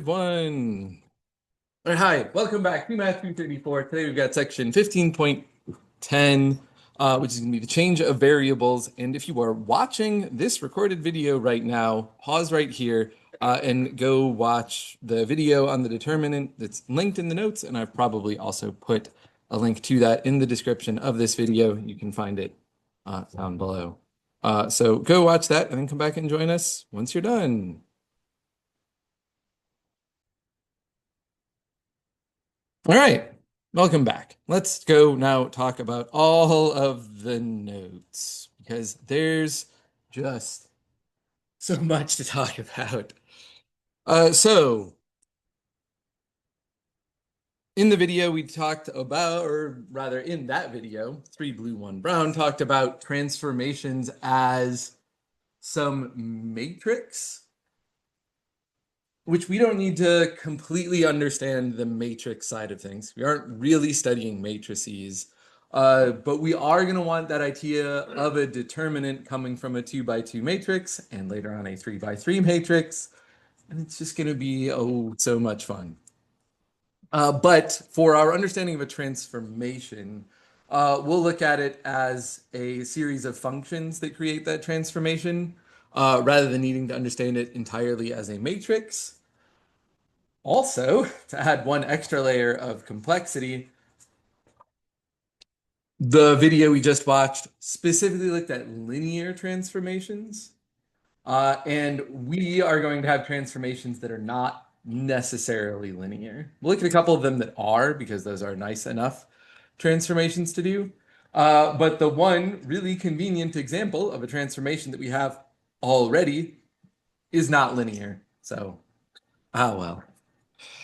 One. All right, hi, welcome back to Math 334. Today we've got section 15.10, which is going to be the change of variables. And if you are watching this recorded video right now, pause right here and go watch the video on the determinant that's linked in the notes. And I've probably also put a link to that in the description of this video. You can find it down below. So go watch that and then come back and join us once you're done. All right, welcome back. Let's go now talk about all of the notes because there's just so much to talk about. So in the video we talked about, or rather in that video, 3 blue, 1 brown, talked about transformations as some matrix, which we don't need to completely understand the matrix side of things. We aren't really studying matrices, but we are going to want that idea of a determinant coming from a 2 by 2 matrix and later on a 3 by 3 matrix. And it's just going to be, oh, so much fun. But for our understanding of a transformation, we'll look at it as a series of functions that create that transformation, rather than needing to understand it entirely as a matrix. Also, to add one extra layer of complexity, the video we just watched specifically looked at linear transformations. And we are going to have transformations that are not necessarily linear. We'll look at a couple of them that are, because those are nice enough transformations to do. But the one really convenient example of a transformation that we have already is not linear. So, well.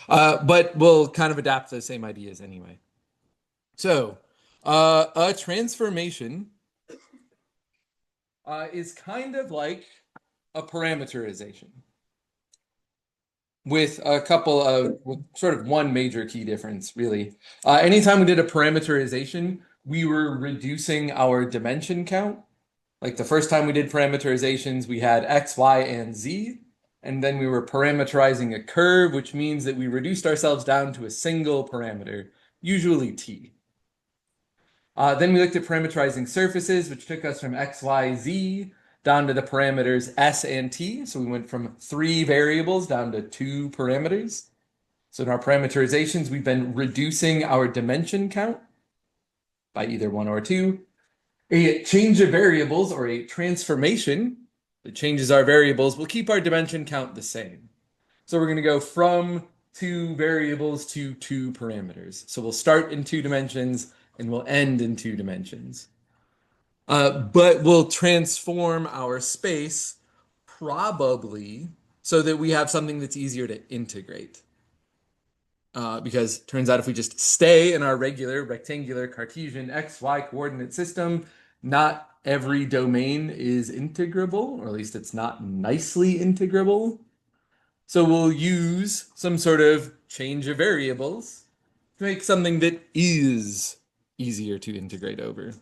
But we'll kind of adapt those same ideas anyway. So, a transformation is kind of like a parameterization with a couple of, with sort of one major key difference, really. Anytime we did a parameterization, we were reducing our dimension count. Like the first time we did parameterizations, we had X, Y, and Z. And then we were parameterizing a curve, which means that we reduced ourselves down to a single parameter, usually t. Then we looked at parameterizing surfaces, which took us from x, y, z down to the parameters s and t. So we went from 3 variables down to 2 parameters. So in our parameterizations, we've been reducing our dimension count by either 1 or 2. A change of variables, or a transformation that changes our variables, will keep our dimension count the same. So we're going to go from 2 variables to 2 parameters. So we'll start in 2 dimensions and we'll end in 2 dimensions. But we'll transform our space probably so that we have something that's easier to integrate. Because it turns out if we just stay in our regular rectangular Cartesian XY coordinate system, not every domain is integrable, or at least it's not nicely integrable. So we'll use some sort of change of variables to make something that is easier to integrate over.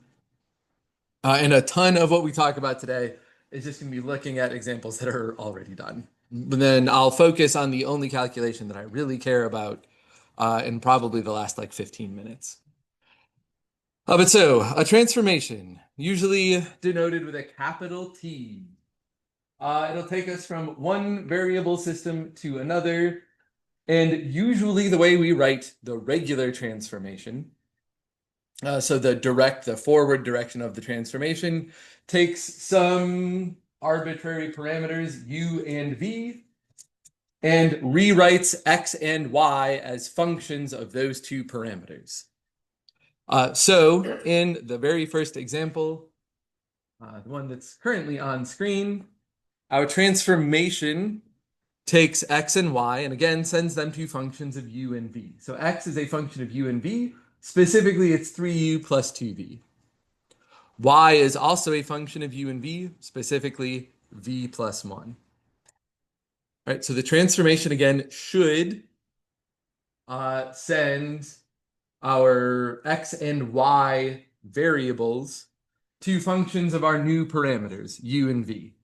And a ton of what we talk about today is just going to be looking at examples that are already done. But then I'll focus on the only calculation that I really care about in probably the last like 15 minutes. But so, a transformation, usually denoted with a capital T. It'll take us from one variable system to another, and usually the way we write the regular transformation, so the forward direction of the transformation takes some arbitrary parameters u and v and rewrites x and y as functions of those 2 parameters. So in the very first example, the one that's currently on screen, our transformation takes x and y and again sends them to functions of u and v. So x is a function of u and v. Specifically, it's 3u plus 2v. Y is also a function of u and v, specifically v plus 1. All right, so the transformation again should send our x and y variables to functions of our new parameters, u and v.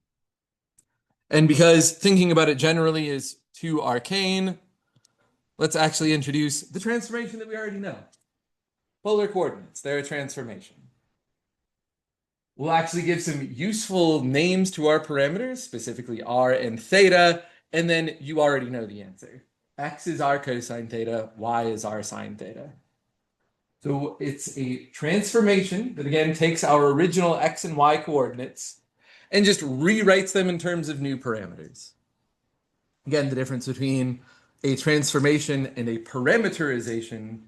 And because thinking about it generally is to arcane, let's actually introduce the transformation that we already know. Polar coordinates, they're a transformation. We'll actually give some useful names to our parameters, specifically r and theta, and then you already know the answer. X is r cosine theta, y is r sine theta. So it's a transformation that again takes our original x and y coordinates and just rewrites them in terms of new parameters. Again, the difference between a transformation and a parameterization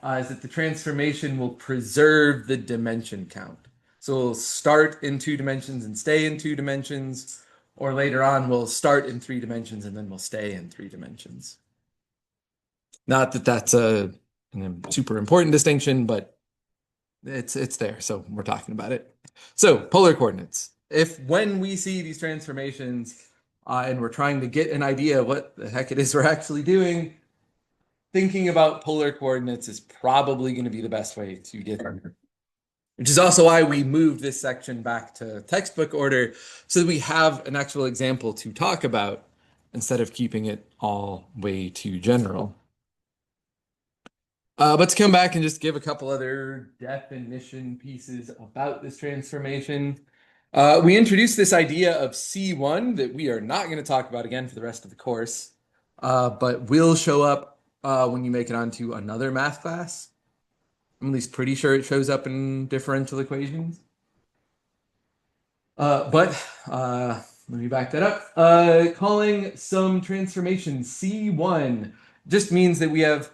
is that the transformation will preserve the dimension count. So we'll start in 2 dimensions and stay in 2 dimensions, or later on we'll start in 3 dimensions and then we'll stay in 3 dimensions. Not that that's a super important distinction, but it's there, so we're talking about it. So polar coordinates. If when we see these transformations and we're trying to get an idea of what the heck it is we're actually doing, thinking about polar coordinates is probably going to be the best way to get there. Which is also why we moved this section back to textbook order so that we have an actual example to talk about instead of keeping it all way too general. But to come back and just give a couple other definition pieces about this transformation, we introduced this idea of C1 that we are not going to talk about again for the rest of the course, but will show up when you make it onto another math class. I'm at least pretty sure it shows up in differential equations. But let me back that up. Calling some transformation C1 just means that we have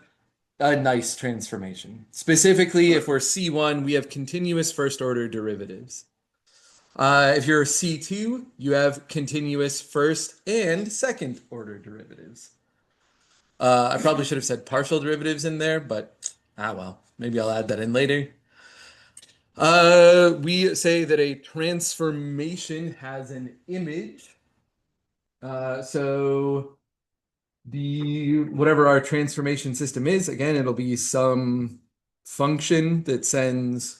a nice transformation. Specifically, if we're C1, we have continuous first order derivatives. If you're C2, you have continuous first and second order derivatives. I probably should have said partial derivatives in there, but well, maybe I'll add that in later. We say that a transformation has an image. So whatever our transformation system is, again, it'll be some function that sends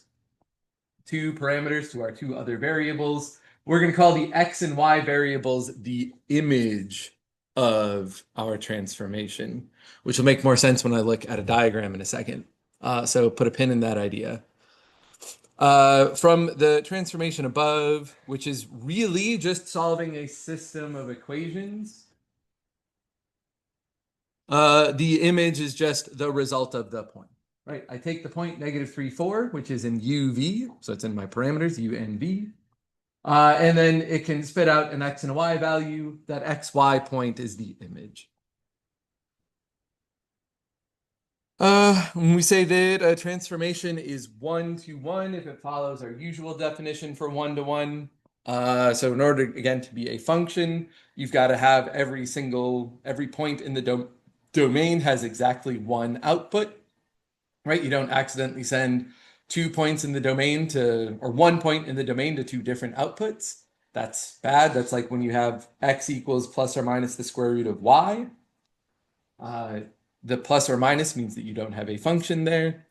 2 parameters to our 2 other variables. We're going to call the x and y variables the image of our transformation, which will make more sense when I look at a diagram in a second. So put a pin in that idea. From the transformation above, which is really just solving a system of equations, the image is just the result of the point, right? I take the point -3, 4, which is in UV, so it's in my parameters, U and V. And then it can spit out an x and a y value. That xy point is the image. When we say that a transformation is 1-to-1, if it follows our usual definition for 1-to-1, so in order, again, to be a function, you've got to have every point in the domain has exactly 1 output, right? You don't accidentally send 2 points in the domain or 1 point in the domain to 2 different outputs. That's bad. That's like when you have x equals plus or minus the square root of y. The plus or minus means that you don't have a function there.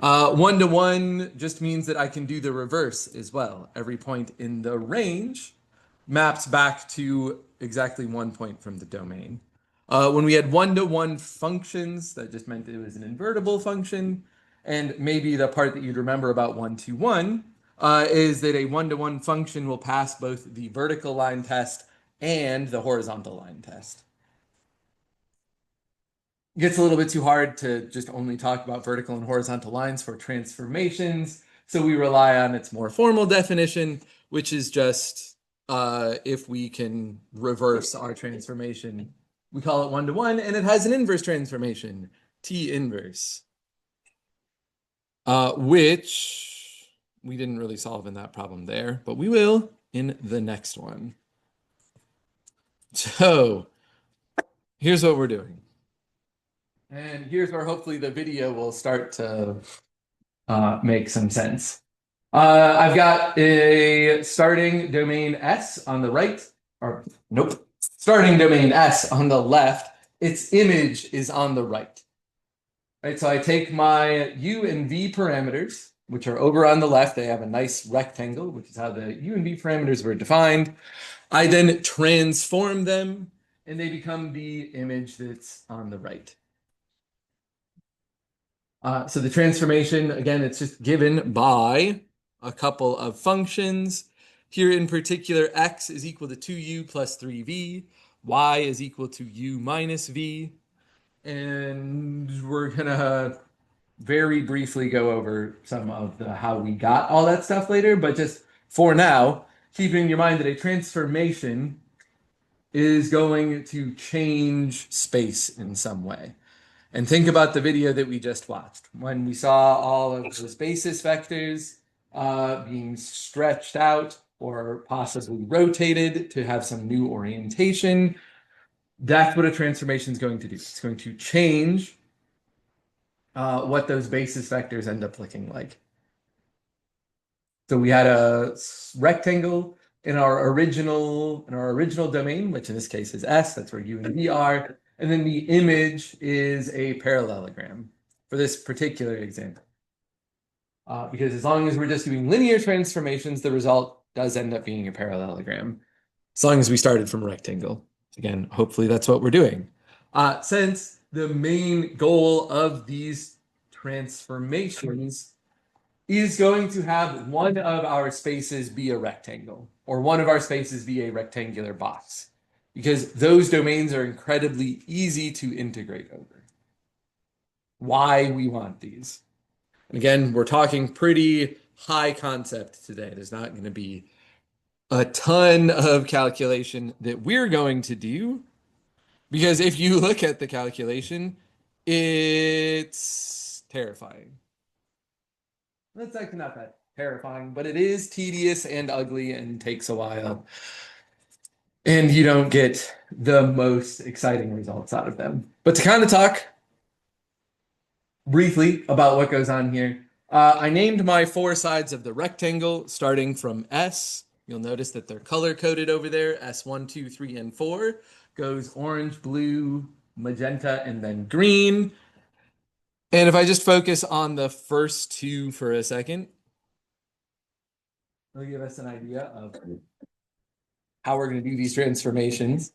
1-to-1 just means that I can do the reverse as well. Every point in the range maps back to exactly 1 point from the domain. When we had 1-to-1 functions, that just meant it was an invertible function. And maybe the part that you'd remember about 1-to-1 is that a 1-to-1 function will pass both the vertical line test and the horizontal line test. It gets a little bit too hard to just only talk about vertical and horizontal lines for transformations, so we rely on its more formal definition, which is just if we can reverse our transformation, we call it 1-to-1, and it has an inverse transformation, T inverse, which we didn't really solve in that problem there, but we will in the next one. So here's what we're doing. And here's where hopefully the video will start to make some sense. I've got a starting domain S on the right, or nope, starting domain S on the left. Its image is on the right. Right, so I take my U and V parameters, which are over on the left. They have a nice rectangle, which is how the U and V parameters were defined. I then transform them and they become the image that's on the right. So the transformation, again, it's just given by a couple of functions. Here in particular, x is equal to 2u plus 3v, y is equal to u minus v, and we're gonna very briefly go over some of the how we got all that stuff later, but just for now, keeping in your mind that a transformation is going to change space in some way. And think about the video that we just watched when we saw all of those basis vectors being stretched out or possibly rotated to have some new orientation. That's what a transformation is going to do. It's going to change what those basis vectors end up looking like. So we had a rectangle in our original domain, which in this case is S. That's where U and V are. And then the image is a parallelogram for this particular example. Because as long as we're just doing linear transformations, the result does end up being a parallelogram. As long as we started from a rectangle. Again, hopefully that's what we're doing. Since the main goal of these transformations is going to have one of our spaces be a rectangle, or one of our spaces be a rectangular box, because those domains are incredibly easy to integrate over. Why we want these. Again, we're talking pretty high concept today. There's not going to be a ton of calculation that we're going to do, because if you look at the calculation, it's terrifying. That's actually not that terrifying, but it is tedious and ugly and takes a while. And you don't get the most exciting results out of them. But to kind of talk briefly about what goes on here, I named my four sides of the rectangle starting from S. You'll notice that they're color coded over there. S1, 2, 3, and 4 goes orange, blue, magenta, and then green. And if I just focus on the first two for a second, it'll give us an idea of how we're going to do these transformations.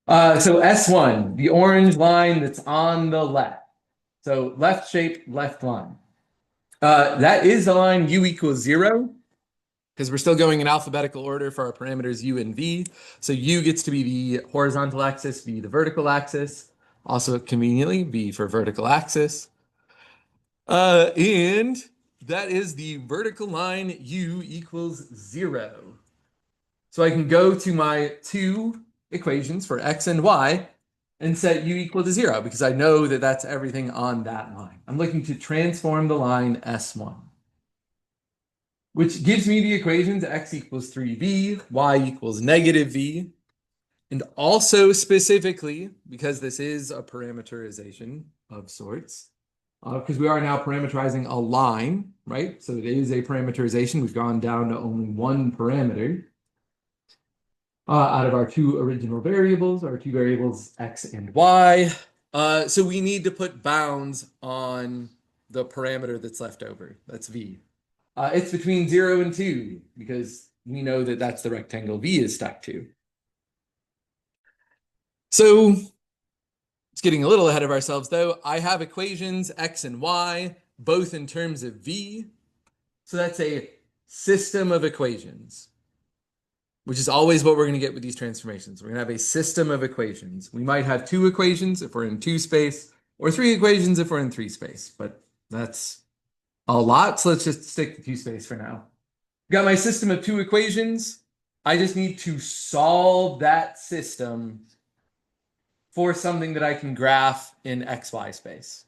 So S1, the orange line that's on the left. So left shape, left line. That is the line u equals 0, because we're still going in alphabetical order for our parameters u and v. So u gets to be the horizontal axis, v the vertical axis. Also conveniently, v for vertical axis. And that is the vertical line u equals 0. So I can go to my two equations for x and y and set u equal to 0, because I know that that's everything on that line. I'm looking to transform the line S1, which gives me the equations x equals 3v, y equals negative v, and also specifically, because this is a parameterization of sorts, because we are now parameterizing a line, right? So it is a parameterization. We've gone down to only one parameter out of our two original variables, our two variables x and y. So we need to put bounds on the parameter that's left over. That's v. It's between 0 and 2, because we know that that's the rectangle v is stuck to. So it's getting a little ahead of ourselves, though. I have equations x and y, both in terms of v. So that's a system of equations, which is always what we're going to get with these transformations. We're going to have a system of equations. We might have two equations if we're in 2 space, or 3 equations if we're in 3 space, but that's a lot, so let's just stick to 2 space for now. Got my system of 2 equations. I just need to solve that system for something that I can graph in xy space.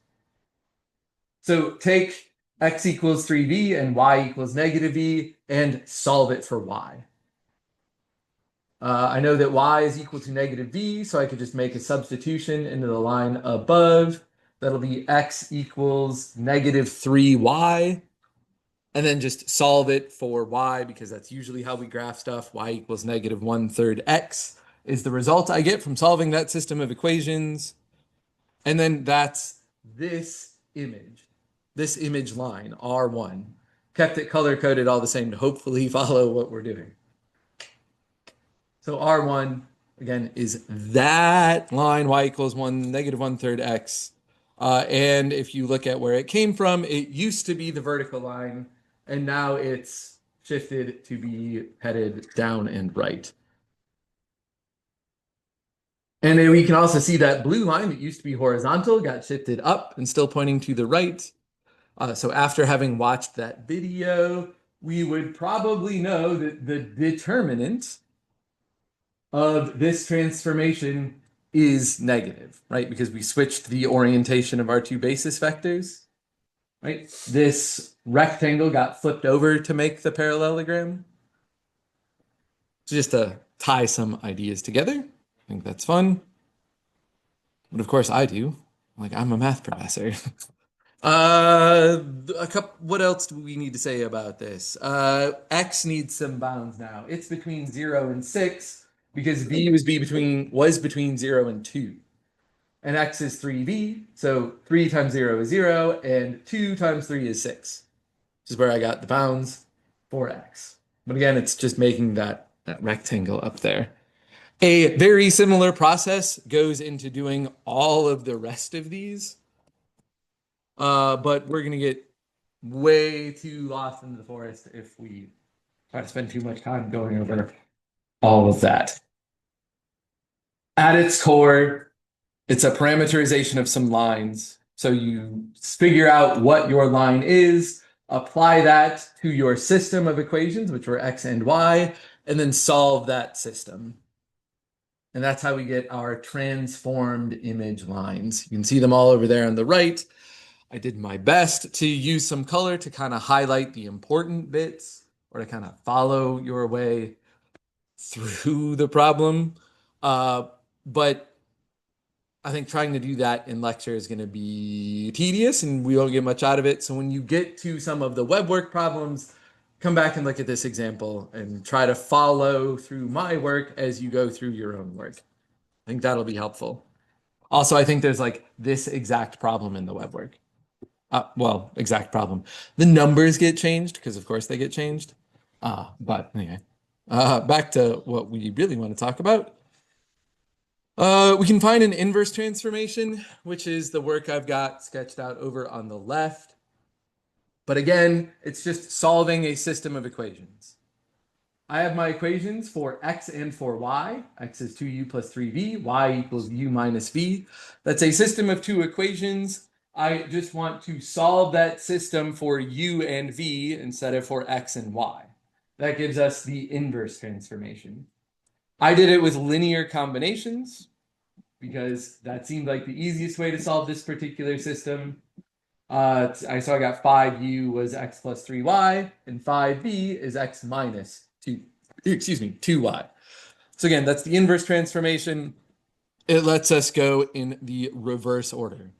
So take x equals 3v and y equals negative v and solve it for y. I know that y is equal to negative v, so I could just make a substitution into the line above. That'll be x equals negative 3y. And then just solve it for y, because that's usually how we graph stuff. Y equals negative 1/3 x is the result I get from solving that system of equations. And then that's this image line, R1. Kept it color-coded all the same to hopefully follow what we're doing. So R1 again, is that line y equals 1, negative 1/3 x. And if you look at where it came from, it used to be the vertical line, and now it's shifted to be headed down and right. And then we can also see that blue line that used to be horizontal got shifted up and still pointing to the right. So after having watched that video, we would probably know that the determinant of this transformation is negative, right? Because we switched the orientation of our two basis vectors, right? This rectangle got flipped over to make the parallelogram. So just to tie some ideas together, I think that's fun. But of course I do. Like I'm a math professor. What else do we need to say about this? X needs some bounds now. It's between 0 and 6 because v was between 0 and 2. And x is 3v, so 3 times 0 is 0, and 2 times 3 is 6. This is where I got the bounds for x. But again, it's just making that rectangle up there. A very similar process goes into doing all of the rest of these. But we're going to get way too lost in the forest if we try to spend too much time going over all of that. At its core, it's a parameterization of some lines. So you figure out what your line is, apply that to your system of equations, which were x and y, and then solve that system. And that's how we get our transformed image lines. You can see them all over there on the right. I did my best to use some color to kind of highlight the important bits or to kind of follow your way through the problem. But I think trying to do that in lecture is going to be tedious and we won't get much out of it. So when you get to some of the web work problems, come back and look at this example and try to follow through my work as you go through your own work. I think that'll be helpful. Also, I think there's like this exact problem in the web work. Well, exact problem. The numbers get changed because of course they get changed. But anyway, back to what we really want to talk about. We can find an inverse transformation, which is the work I've got sketched out over on the left. But again, it's just solving a system of equations. I have my equations for x and for y. X is 2u plus 3v, y equals u minus v. That's a system of two equations. I just want to solve that system for u and v instead of for x and y. That gives us the inverse transformation. I did it with linear combinations because that seemed like the easiest way to solve this particular system. So I got 5u was x plus 3y, and 5v is x minus 2y. So again, that's the inverse transformation. It lets us go in the reverse order.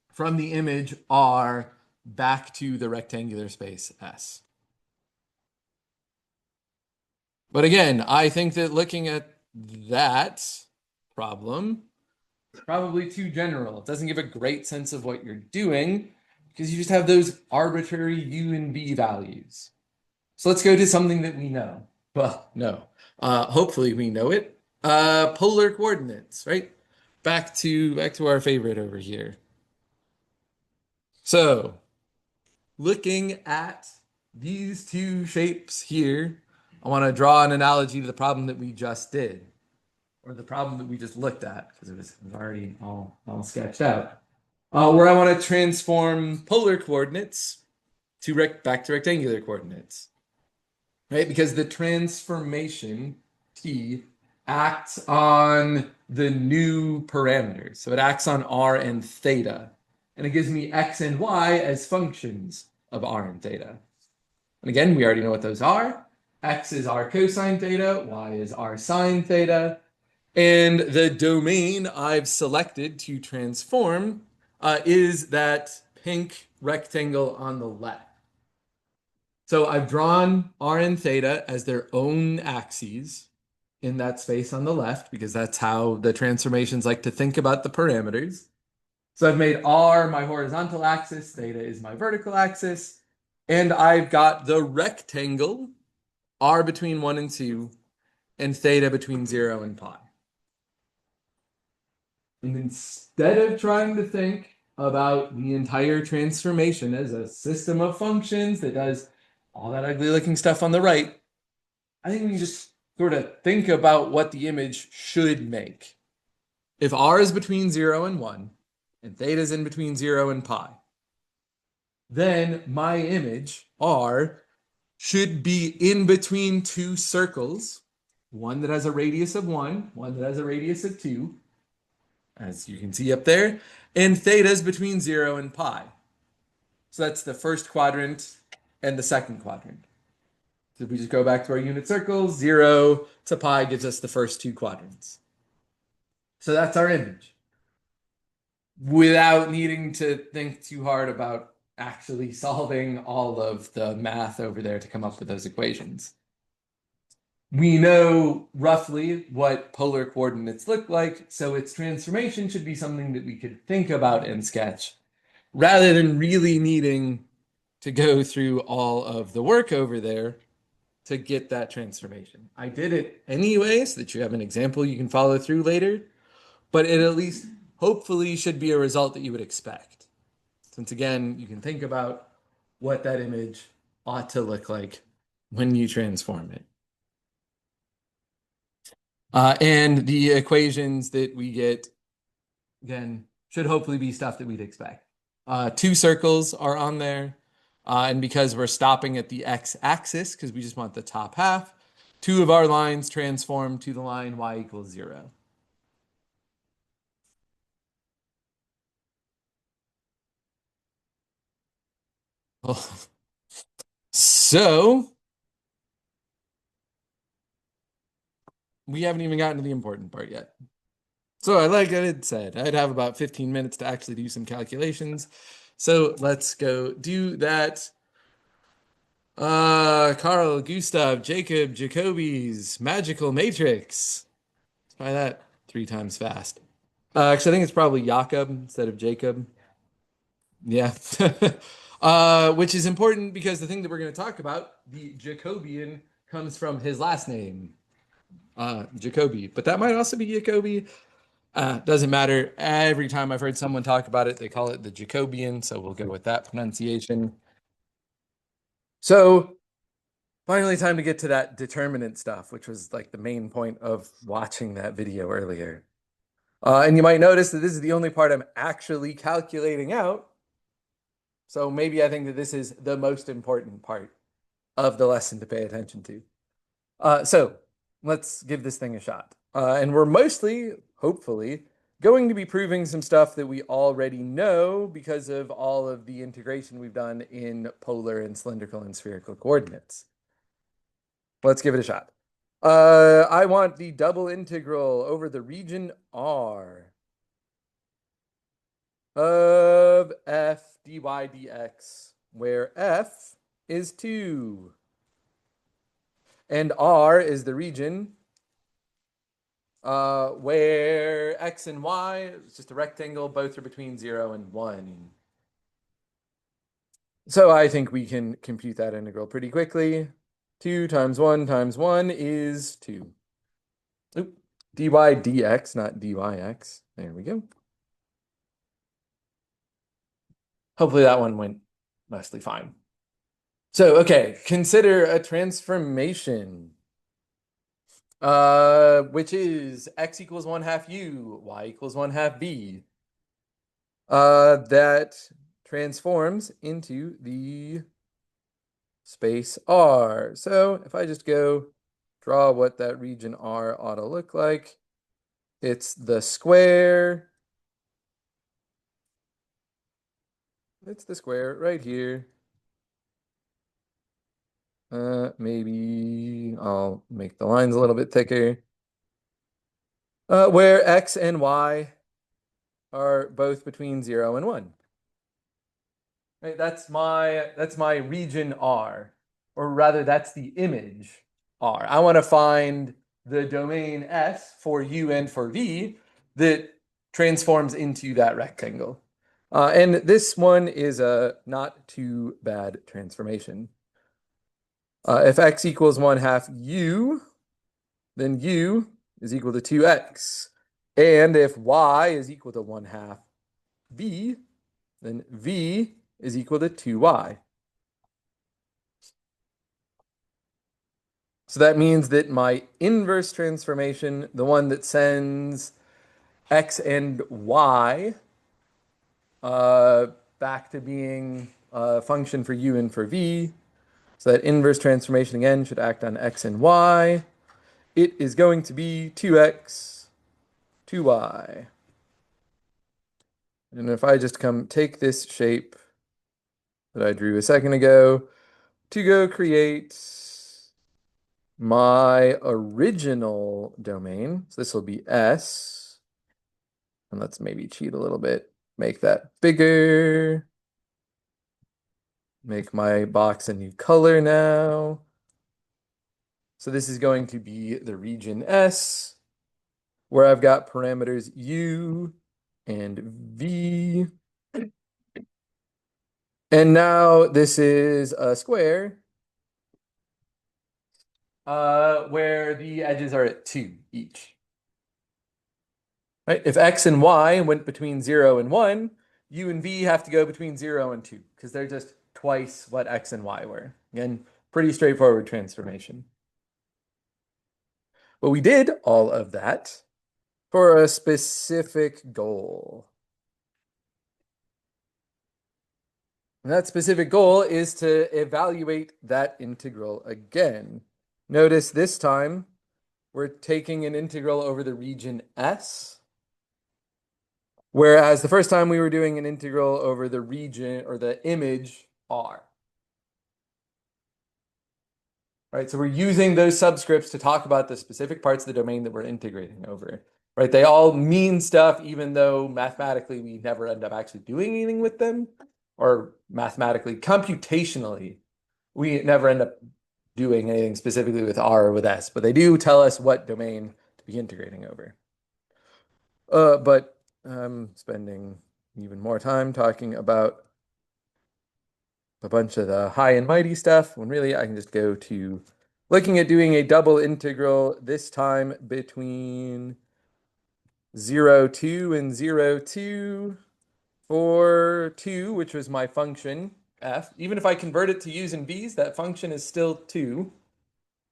From the image R back to the rectangular space S. But again, I think that looking at that problem is probably too general. It doesn't give a great sense of what you're doing because you just have those arbitrary u and v values. So let's go to something that we know. Well, no. Hopefully we know it. Polar coordinates, right? Back to our favorite over here. So, looking at these two shapes here, I want to draw an analogy to the problem that we just did, or the problem that we just looked at, because it was already all sketched out. Where I want to transform polar coordinates to back to rectangular coordinates, right? Because the transformation T acts on the new parameters. So it acts on r and theta. And it gives me x and y as functions of r and theta. And again, we already know what those are. X is r cosine theta, y is r sine theta. And the domain I've selected to transform is that pink rectangle on the left. So I've drawn r and theta as their own axes in that space on the left, because that's how the transformations like to think about the parameters. So I've made r my horizontal axis, theta is my vertical axis, and I've got the rectangle, r between 1 and 2, and theta between 0 and pi. And instead of trying to think about the entire transformation as a system of functions that does all that ugly looking stuff on the right, I think we can just sort of think about what the image should make. If r is between 0 and 1, and theta is in between 0 and pi, then my image, r, should be in between two circles, one that has a radius of 1, one that has a radius of 2, as you can see up there, and theta is between 0 and pi. So that's the first quadrant and the second quadrant. So if we just go back to our unit circles, 0 to pi gives us the first two quadrants. So that's our image. Without needing to think too hard about actually solving all of the math over there to come up with those equations. We know roughly what polar coordinates look like, so its transformation should be something that we could think about and sketch, rather than really needing to go through all of the work over there to get that transformation. I did it anyway, so that you have an example you can follow through later, but it at least hopefully should be a result that you would expect. Since again, you can think about what that image ought to look like when you transform it. And the equations that we get, again, should hopefully be stuff that we'd expect. Two circles are on there. And because we're stopping at the x-axis, because we just want the top half, two of our lines transform to the line y equals 0. So we haven't even gotten to the important part yet. So like I had said, I'd have about 15 minutes to actually do some calculations. So let's go do that. Carl, Gustav, Jacob, Jacobi's magical matrix. Let's try that 3 times fast. Actually, I think it's probably Jakob instead of Jacob. Yeah. Which is important because the thing that we're going to talk about, the Jacobian, comes from his last name, Jacobi. But that might also be Jacobi. Doesn't matter. Every time I've heard someone talk about it, they call it the Jacobian. So we'll go with that pronunciation. So finally, time to get to that determinant stuff, which was like the main point of watching that video earlier. And you might notice that this is the only part I'm actually calculating out. So maybe I think that this is the most important part of the lesson to pay attention to. So let's give this thing a shot. And we're mostly, hopefully, going to be proving some stuff that we already know because of all of the integration we've done in polar and cylindrical and spherical coordinates. Let's give it a shot. I want the double integral over the region R of f dy dx, where f is 2 and R is the region where x and y is just a rectangle, both are between 0 and 1. So I think we can compute that integral pretty quickly. 2 times 1 times 1 is 2. Oop, dy dx, not dyx. There we go. Hopefully that one went mostly fine. So, okay, consider a transformation, which is x equals 1/2 u, y equals 1/2 b. That transforms into the space R. So if I just go draw what that region R ought to look like, it's the square. It's the square right here. Maybe I'll make the lines a little bit thicker. Where x and y are both between 0 and 1. Right, that's my region R, or rather that's the image R. I want to find the domain S for U and for V that transforms into that rectangle. And this one is a not too bad transformation. If x equals 1/2 u, then u is equal to 2x. And if y is equal to 1/2 v, then v is equal to 2y. So that means that my inverse transformation, the one that sends x and y back to being a function for u and for v, so that inverse transformation again should act on x and y. It is going to be 2x, 2y. And if I just come take this shape that I drew a second ago to go create my original domain, so this will be S, and let's maybe cheat a little bit, make that bigger, make my box a new color now. So this is going to be the region S, where I've got parameters U and V. And now this is a square where the edges are at 2 each. Right? If x and y went between 0 and 1, u and v have to go between 0 and 2 because they're just twice what x and y were. Again, pretty straightforward transformation. But we did all of that for a specific goal. And that specific goal is to evaluate that integral again. Notice this time we're taking an integral over the region S, whereas the first time we were doing an integral over the region or the image R. Right, so we're using those subscripts to talk about the specific parts of the domain that we're integrating over. Right, they all mean stuff, even though mathematically we never end up actually doing anything with them, or mathematically, computationally, we never end up doing anything specifically with R or with S, but they do tell us what domain to be integrating over. But I'm spending even more time talking about a bunch of the high and mighty stuff when really I can just go to looking at doing a double integral, this time between 0, 2 and 0, 2 for 2, which was my function f. Even if I convert it to u's and v's, that function is still 2.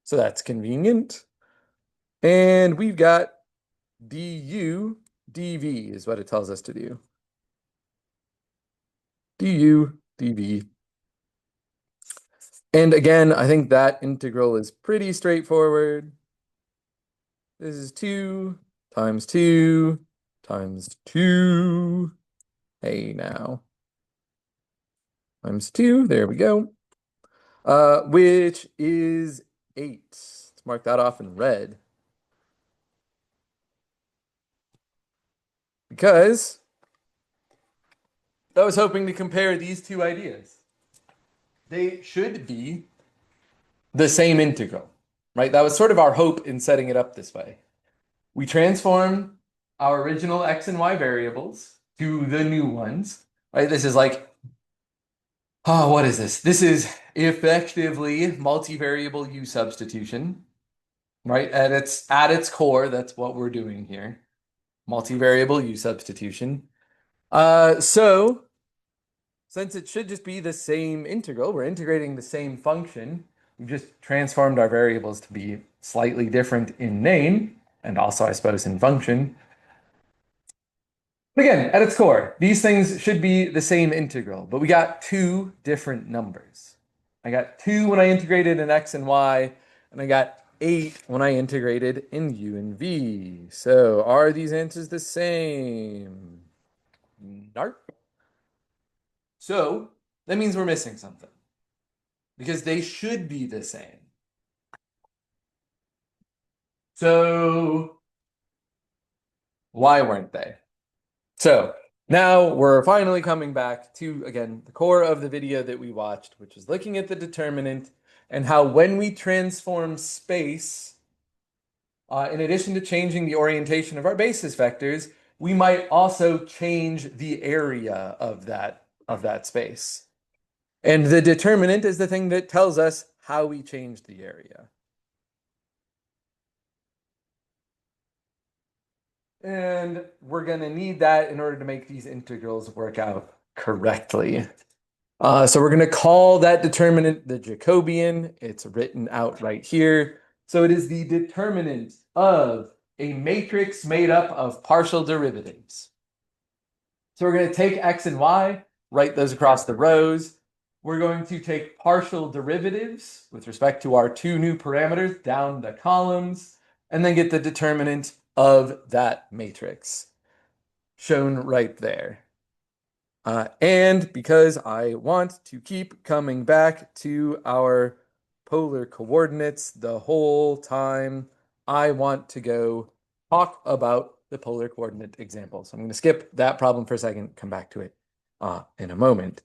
So that's convenient. And we've got du dv is what it tells us to do. Du dv. And again, I think that integral is pretty straightforward. This is 2 times 2 times 2. Hey, now. Times 2, there we go. Which is 8. Let's mark that off in red. Because I was hoping to compare these two ideas. They should be the same integral, right? That was sort of our hope in setting it up this way. We transform our original x and y variables to the new ones, right? This is like, oh, what is this? This is effectively multivariable u substitution, right? At its core, that's what we're doing here. Multivariable u substitution. So since it should just be the same integral, we're integrating the same function. We've just transformed our variables to be slightly different in name, and also, I suppose, in function. But again, at its core, these things should be the same integral, but we got two different numbers. I got 2 when I integrated in x and y, and I got 8 when I integrated in u and v. So are these answers the same? Nope. So that means we're missing something, because they should be the same. So why weren't they? So now we're finally coming back to, again, the core of the video that we watched, which is looking at the determinant and how when we transform space, in addition to changing the orientation of our basis vectors, we might also change the area of that space. And the determinant is the thing that tells us how we change the area. And we're going to need that in order to make these integrals work out correctly. So we're going to call that determinant the Jacobian. It's written out right here. So it is the determinant of a matrix made up of partial derivatives. So we're going to take x and y, write those across the rows. We're going to take partial derivatives with respect to our two new parameters down the columns, and then get the determinant of that matrix shown right there. And because I want to keep coming back to our polar coordinates the whole time, I want to go talk about the polar coordinate example. So I'm going to skip that problem for a second, come back to it in a moment.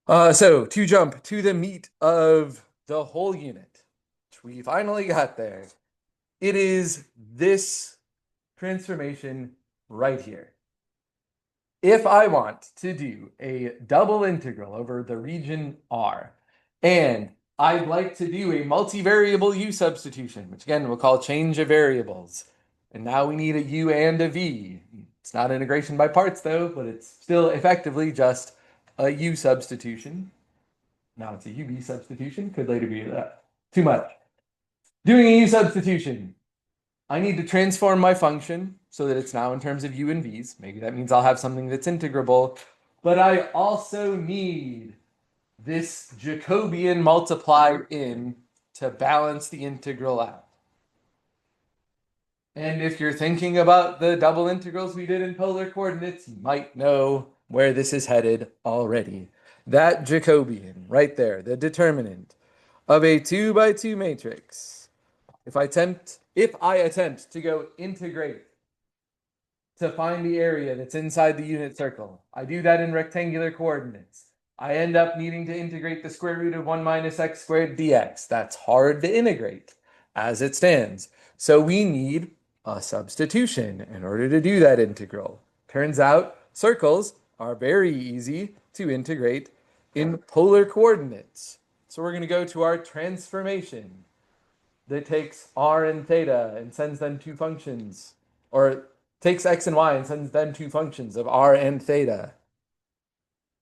So to jump to the meat of the whole unit, which we finally got there, it is this transformation right here. If I want to do a double integral over the region R, and I'd like to do a multivariable u substitution, which again we'll call change of variables, and now we need a u and a v. It's not integration by parts though, but it's still effectively just a u substitution. Now it's a uv substitution, could later be that. Too much. Doing a u substitution, I need to transform my function so that it's now in terms of u and v's. Maybe that means I'll have something that's integrable. But I also need this Jacobian multiplied in to balance the integral out. And if you're thinking about the double integrals we did in polar coordinates, you might know where this is headed already. That Jacobian right there, the determinant of a 2 by 2 matrix. If I attempt to go integrate to find the area that's inside the unit circle, I do that in rectangular coordinates. I end up needing to integrate the square root of 1 minus x squared dx. That's hard to integrate as it stands. So we need a substitution in order to do that integral. Turns out circles are very easy to integrate in polar coordinates. So we're going to go to our transformation that takes r and theta and sends them two functions, or takes x and y and sends them two functions of r and theta.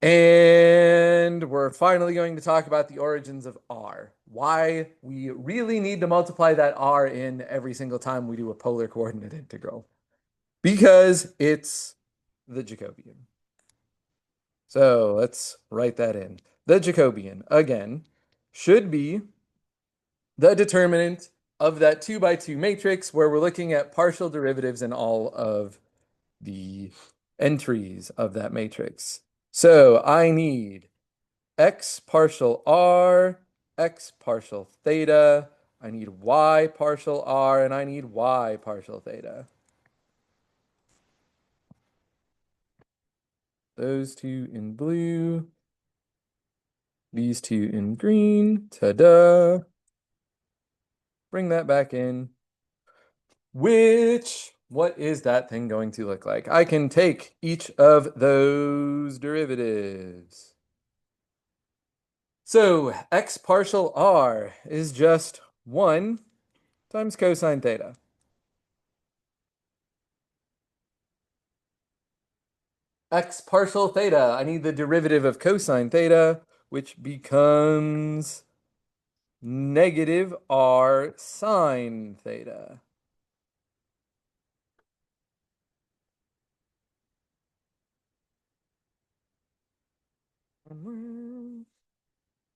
And we're finally going to talk about the origins of r. Why we really need to multiply that r in every single time we do a polar coordinate integral. Because it's the Jacobian. So let's write that in. The Jacobian, again, should be the determinant of that 2 by 2 matrix where we're looking at partial derivatives in all of the entries of that matrix. So I need x partial r, x partial theta, I need y partial r, and I need y partial theta. Those two in blue, these two in green, ta-da. Bring that back in. What is that thing going to look like? I can take each of those derivatives. So x partial r is just 1 times cosine theta. X partial theta, I need the derivative of cosine theta, which becomes negative r sine theta.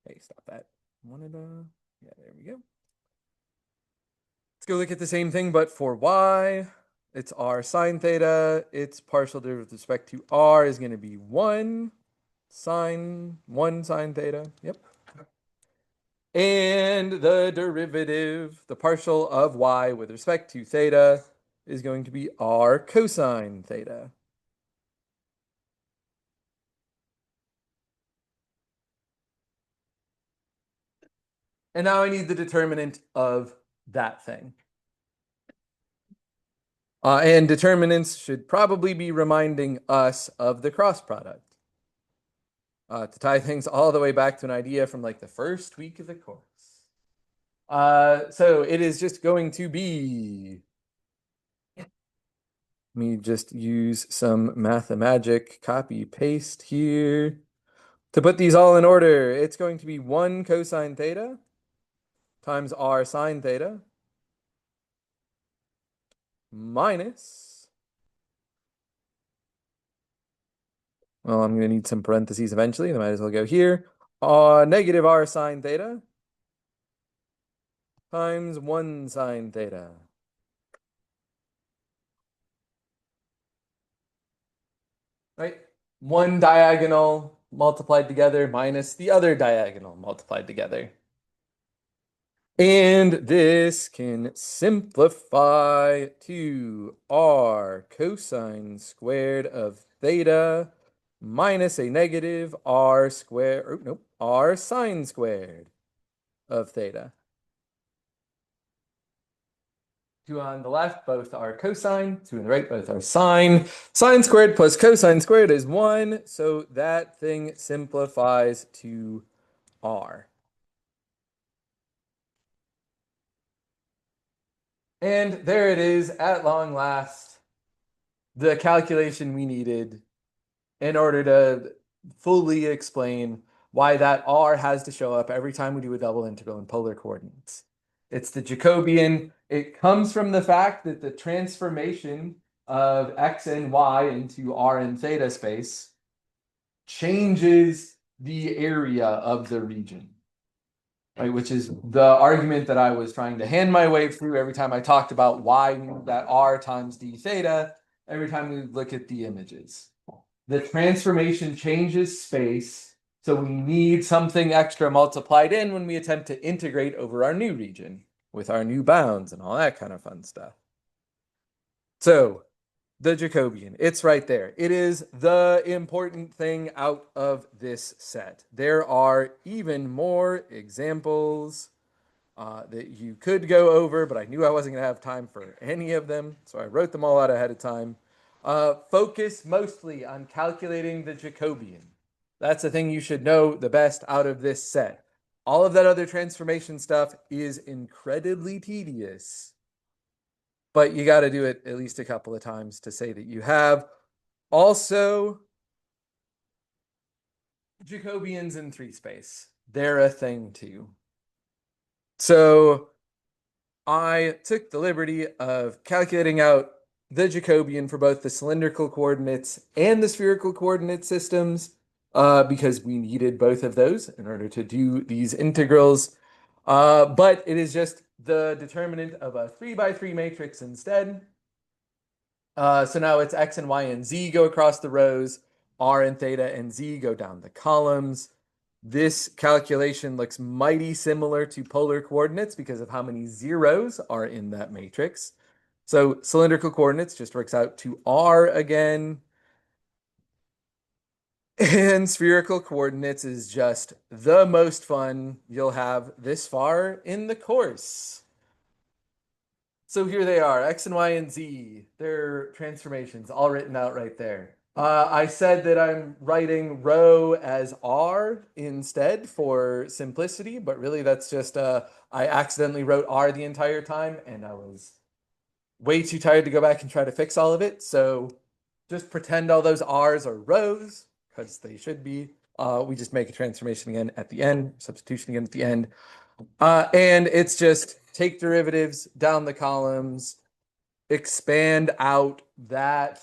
Hey, stop that. Yeah, there we go. Let's go look at the same thing, but for y, it's r sine theta. Its partial derivative with respect to r is going to be 1 sine theta. Yep. And the derivative, the partial of y with respect to theta, is going to be r cosine theta. And now I need the determinant of that thing. And determinants should probably be reminding us of the cross product. To tie things all the way back to an idea from like the first week of the course. So it is just going to be Let me just use some Mathemagic copy paste here. To put these all in order, it's going to be 1 cosine theta times r sine theta minus, well, I'm going to need some parentheses eventually. I might as well go here. Negative r sine theta times 1 sine theta. Right? One diagonal multiplied together minus the other diagonal multiplied together. And this can simplify to r cosine squared of theta minus a negative r squared, or nope, r sine squared of theta. Two on the left, both are cosine. Two on the right, both are sine. Sine squared plus cosine squared is 1, so that thing simplifies to r. And there it is, at long last, the calculation we needed in order to fully explain why that r has to show up every time we do a double integral in polar coordinates. It's the Jacobian. It comes from the fact that the transformation of x and y into r and theta space changes the area of the region, right? Which is the argument that I was trying to hand my way through every time I talked about why that r times d theta, every time we look at the images. The transformation changes space, so we need something extra multiplied in when we attempt to integrate over our new region with our new bounds and all that kind of fun stuff. So the Jacobian, it's right there. It is the important thing out of this set. There are even more examples that you could go over, but I knew I wasn't going to have time for any of them, so I wrote them all out ahead of time. Focus mostly on calculating the Jacobian. That's the thing you should know the best out of this set. All of that other transformation stuff is incredibly tedious, but you got to do it at least a couple of times to say that you have. Also, Jacobians in 3 space. They're a thing too. So I took the liberty of calculating out the Jacobian for both the cylindrical coordinates and the spherical coordinate systems because we needed both of those in order to do these integrals. But it is just the determinant of a 3x3 matrix instead. So now it's x and y and z go across the rows, r and theta and z go down the columns. This calculation looks mighty similar to polar coordinates because of how many zeros are in that matrix. So cylindrical coordinates just works out to r again. And spherical coordinates is just the most fun you'll have this far in the course. So here they are, x and y and z, their transformations all written out right there. I said that I'm writing rho as r instead for simplicity, but really that's just I accidentally wrote r the entire time and I was way too tired to go back and try to fix all of it. So just pretend all those r's are rows because they should be. We just make a transformation again at the end, substitution again at the end. And it's just take derivatives down the columns, expand out that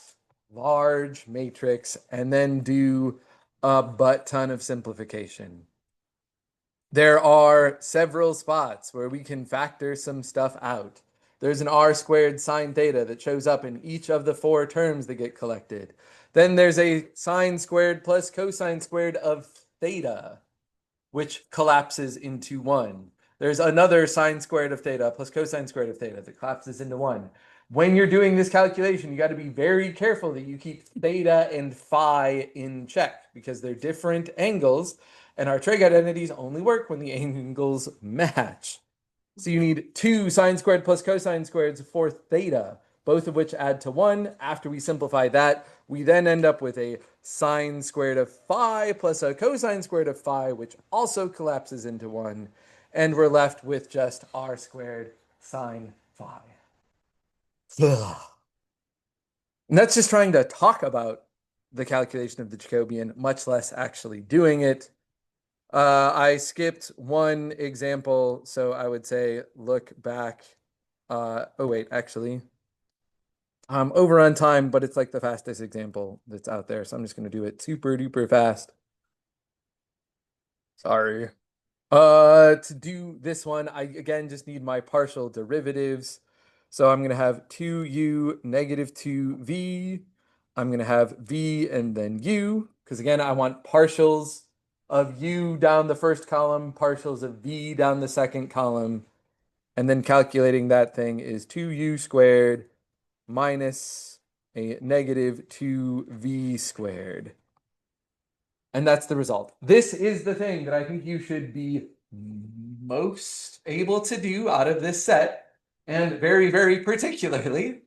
large matrix, and then do a butt ton of simplification. There are several spots where we can factor some stuff out. There's an r squared sine theta that shows up in each of the 4 terms that get collected. Then there's a sine squared plus cosine squared of theta, which collapses into 1. There's another sine squared of theta plus cosine squared of theta that collapses into 1. When you're doing this calculation, you got to be very careful that you keep theta and phi in check because they're different angles, and our trig identities only work when the angles match. So you need 2 sine squared plus cosine squareds for theta, both of which add to 1. After we simplify that, we then end up with a sine squared of phi plus a cosine squared of phi, which also collapses into 1. And we're left with just r squared sine phi. Ugh. And that's just trying to talk about the calculation of the Jacobian, much less actually doing it. I skipped one example, so I would say look back. Oh wait, actually, I'm over on time, but it's like the fastest example that's out there, so I'm just gonna do it super duper fast. Sorry. To do this one, I again just need my partial derivatives. So I'm gonna have 2u negative 2v. I'm gonna have v and then u, because again, I want partials of u down the first column, partials of v down the second column, and then calculating that thing is 2u squared minus a negative 2v squared. And that's the result. This is the thing that I think you should be most able to do out of this set, and very, very particularly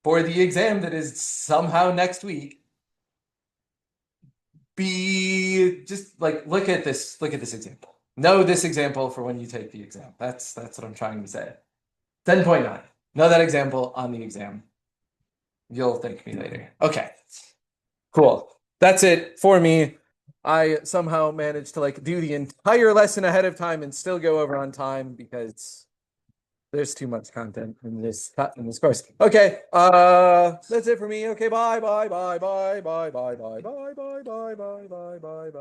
for the exam that is somehow next week. Be just like look at this example. Know this example for when you take the exam. That's what I'm trying to say. 10.9. Know that example on the exam. You'll thank me later. Okay. Cool. That's it for me. I somehow managed to like do the entire lesson ahead of time and still go over on time because there's too much content in this course. Okay, that's it for me. Okay, bye bye bye bye bye bye bye bye bye bye bye bye bye bye bye bye.